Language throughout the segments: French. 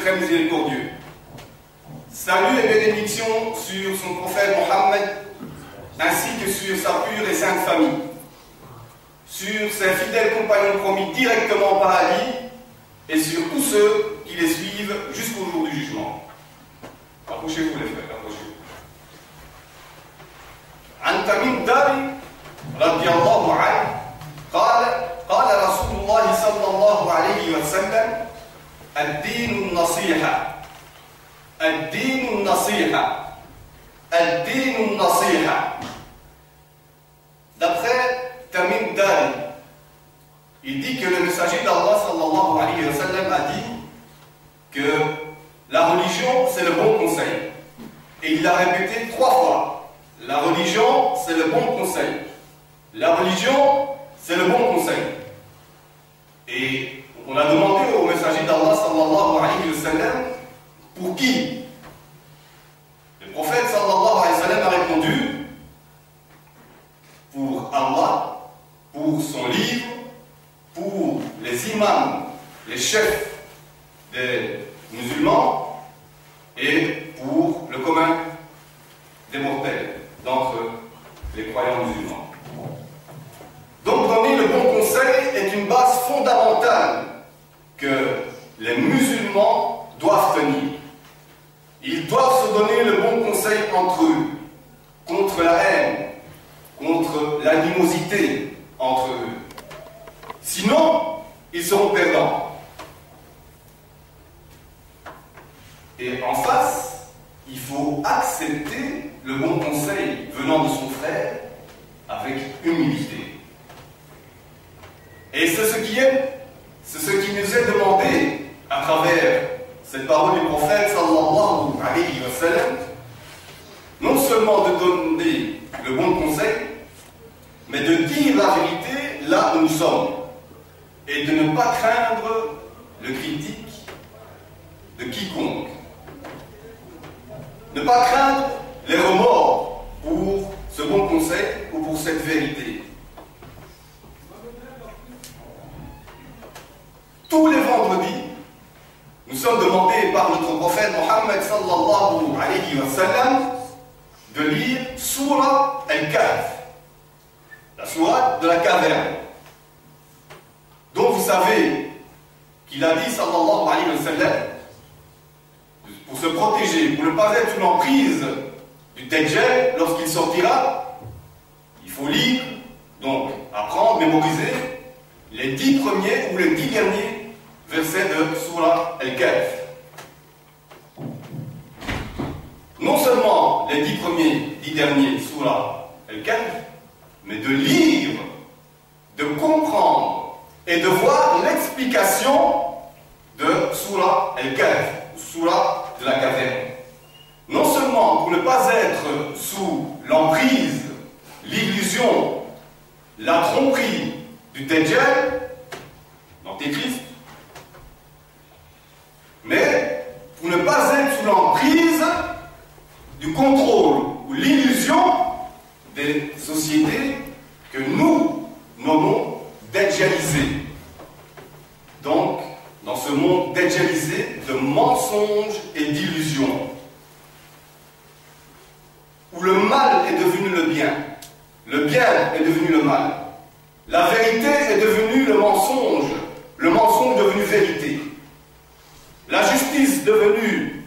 très miséricordieux. Salut et bénédictions sur son prophète Mohammed, ainsi que sur sa pure et sainte famille, sur ses fidèles compagnons promis directement au paradis, et sur tous ceux qui les suivent jusqu'au jour du jugement. Approchez-vous les frères, approchez-vous. عن تميم الداري رضي الله عنه قال رسول الله صلى الله عليه وسلم الدين النصيحة الدين النصيحة الدين النصيحة. D'après Tamim Dari, il dit que le messager d'Allah sallallahu alayhi wa sallam a dit que la religion c'est le bon conseil. Et il l'a répété 3 fois. La religion c'est le bon conseil. La religion c'est le bon conseil. Et on a demandé au messager d'Allah sallallahu alayhi wa sallam pour qui? Le prophète sallallahu alayhi wa sallam a répondu pour Allah, pour son livre, pour les imams, les chefs des musulmans et pour le commun des mortels d'entre les croyants musulmans. Donc donner le bon conseil est une base fondamentale que les musulmans doivent tenir. Ils doivent se donner le bon conseil entre eux, contre la haine, contre l'animosité entre eux. Sinon, ils seront perdants. Et en face, il faut accepter le bon conseil venant de son frère avec humilité. Et c'est ce qui nous est demandé à travers cette parole du prophète sallallahu alayhi wa sallam, non seulement de donner le bon conseil, mais de dire la vérité là où nous sommes et de ne pas craindre le critique de quiconque. Ne pas craindre les remords pour ce bon conseil ou pour cette vérité. Tous les vendredis, nous sommes demandés par notre prophète Mohammed sallallahu alayhi wa sallam de lire Surah Al-Kahf, la sourate de la caverne, dont vous savez qu'il a dit sallallahu alayhi wa sallam, pour se protéger, pour ne pas être sous l'emprise du Dajjal lorsqu'il sortira, il faut lire, donc apprendre, mémoriser les 10 premiers ou les 10 derniers versets de Surah Al-Kahf. Non seulement les 10 premiers, 10 derniers Surah Al-Kahf, mais de lire, de comprendre et de voir l'explication de Surah Al-Kahf, Surah de la caverne. Non seulement pour ne pas être sous l'emprise, l'illusion, la tromperie du Dajjal, l'Antéchrist, mais pour ne pas être sous l'emprise du contrôle ou l'illusion des sociétés que nous nommons dajjalisées. Donc, dans ce monde dajjalisé de mensonges et d'illusions, où le mal est devenu le bien est devenu le mal, la vérité est devenue le mensonge devenu vérité, la justice devenue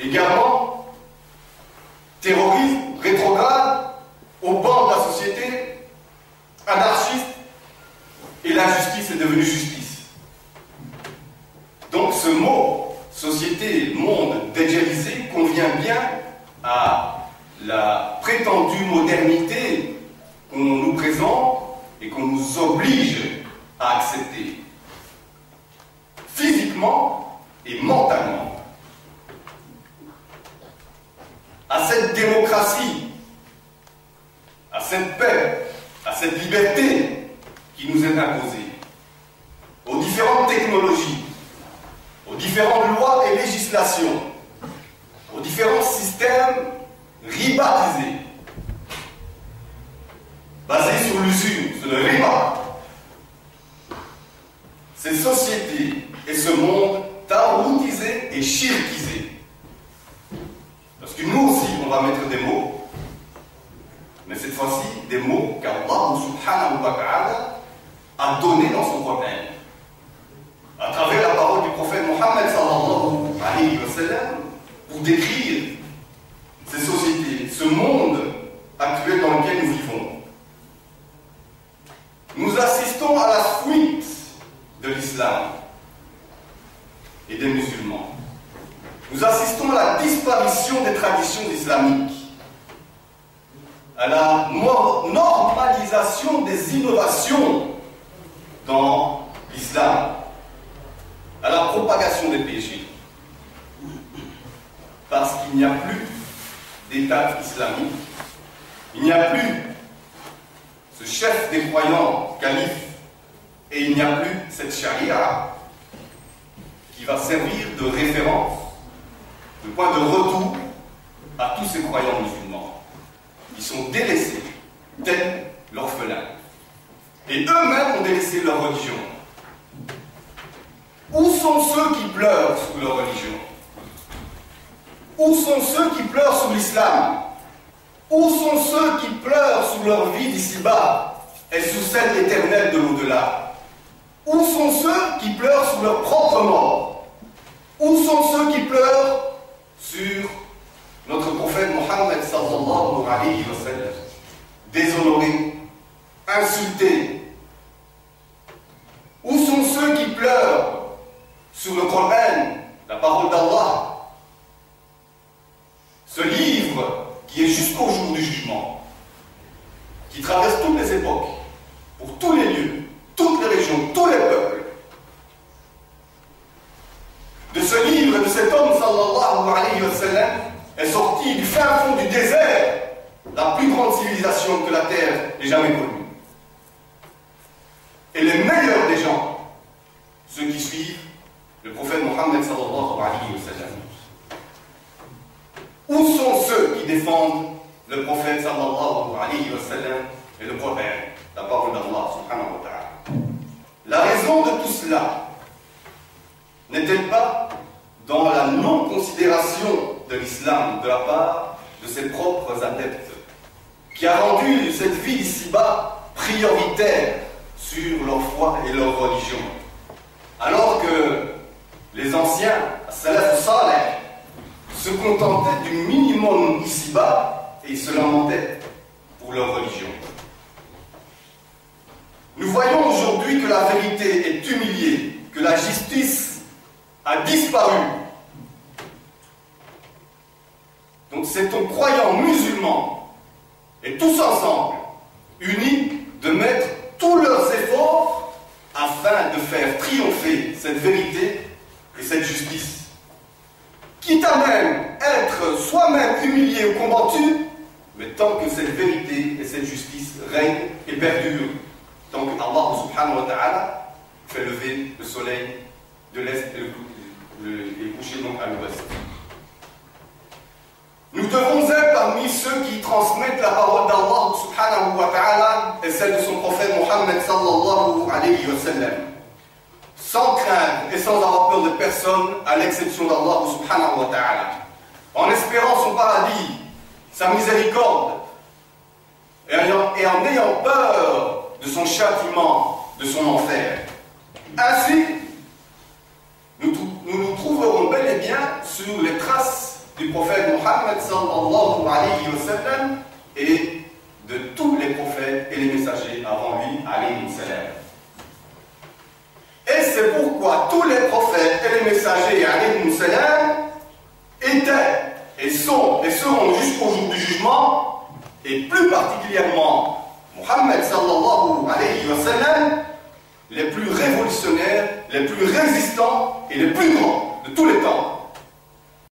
également terrorisme, rétrograde, au banc de la société, anarchiste, et la justice est devenue justice. Donc ce mot, société, monde dajjalisé, convient bien à la prétendue modernité qu'on nous présente et qu'on nous oblige à accepter, physiquement et mentalement. À cette démocratie, à cette paix, à cette liberté qui nous est imposée, aux différentes technologies, aux différentes lois et législations, aux différents systèmes ribadisés, basés sur l'usure, sur le riba. Ces sociétés et ce monde taroutisé et shirkisé. Parce que nous aussi, on va mettre des mots, mais cette fois-ci, des mots qu'Allah subhanahu wa ta'ala a donnés dans son Coran. À travers la parole du prophète Mohammed sallallahu alayhi wa sallam, pour décrire ces sociétés, ce monde actuel dans lequel nous vivons. Nous assistons à la fuite de l'islam et des musulmans. Nous assistons à la disparition des traditions islamiques, à la normalisation des innovations dans l'islam, à la propagation des péchés. Parce qu'il n'y a plus d'État islamique, il n'y a plus ce chef des croyants, calife, et il n'y a plus cette charia qui va servir de référence, de point de retour à tous ces croyants musulmans. Ils sont délaissés, tels l'orphelin. Et eux-mêmes ont délaissé leur religion. Où sont ceux qui pleurent sous leur religion? Où sont ceux qui pleurent sous l'islam? Où sont ceux qui pleurent sous leur vie d'ici-bas et sous celle éternelle de l'au-delà? Où sont ceux qui pleurent sous leur propre mort? Où sont ceux qui pleurent sur notre prophète Mohammed sallallahu alayhi wa sallam, déshonoré, insulté? Où sont ceux qui pleurent sur le Coran, la parole d'Allah, ce livre qui est jusqu'au jour du jugement, qui traverse toutes les époques, pour tous les lieux, toutes les régions, tous les peuples? De ce livre, de cet homme sallallahu alayhi wa sallam, est sorti du fin fond du désert la plus grande civilisation que la terre ait jamais connue. Et les meilleurs des gens, ceux qui suivent le prophète Mohammed sallallahu alayhi wa sallam. Où sont ceux qui défendent le prophète sallallahu alayhi wa sallam et le Coran, la parole d'Allah subhanahu wa ta'ala? La raison de tout cela n'est-elle pas dans la non-considération de l'islam de la part de ses propres adeptes, qui a rendu cette vie d'ici-bas prioritaire sur leur foi et leur religion, alors que les anciens, salaf salih, se contentaient du minimum ici-bas et se lamentaient pour leur religion? Nous voyons aujourd'hui que la vérité est humiliée, que la justice a disparu. Donc c'est aux croyants musulmans et tous ensemble, unis, de mettre tous leurs efforts afin de faire triompher cette vérité et cette justice. Quitte à même être soi-même humilié ou combattu, mais tant que cette vérité et cette justice règnent et perdurent, tant que Allah subhanahu wa ta'ala fait lever le soleil de l'Est et coucher donc à l'Ouest. Nous devons être parmi ceux qui transmettent la parole d'Allah subhanahu wa ta'ala et celle de son prophète Mohammed sallallahu alayhi wa sallam, sans crainte et sans avoir peur de personne, à l'exception d'Allah subhanahu wa ta'ala, en espérant son paradis, sa miséricorde, et en ayant peur de son châtiment, de son enfer. Ainsi, nous nous trouverons bel et bien sur les traces du prophète Mohammed sallallahu alayhi wa sallam et de tous les prophètes et les messagers avant lui, alayhi salam. Et c'est pourquoi tous les prophètes et les messagers, alayhi salam, étaient et sont et seront jusqu'au jour du jugement, et plus particulièrement Mohammed sallallahu alayhi wa sallam, les plus révolutionnaires, les plus résistants et les plus grands de tous les temps.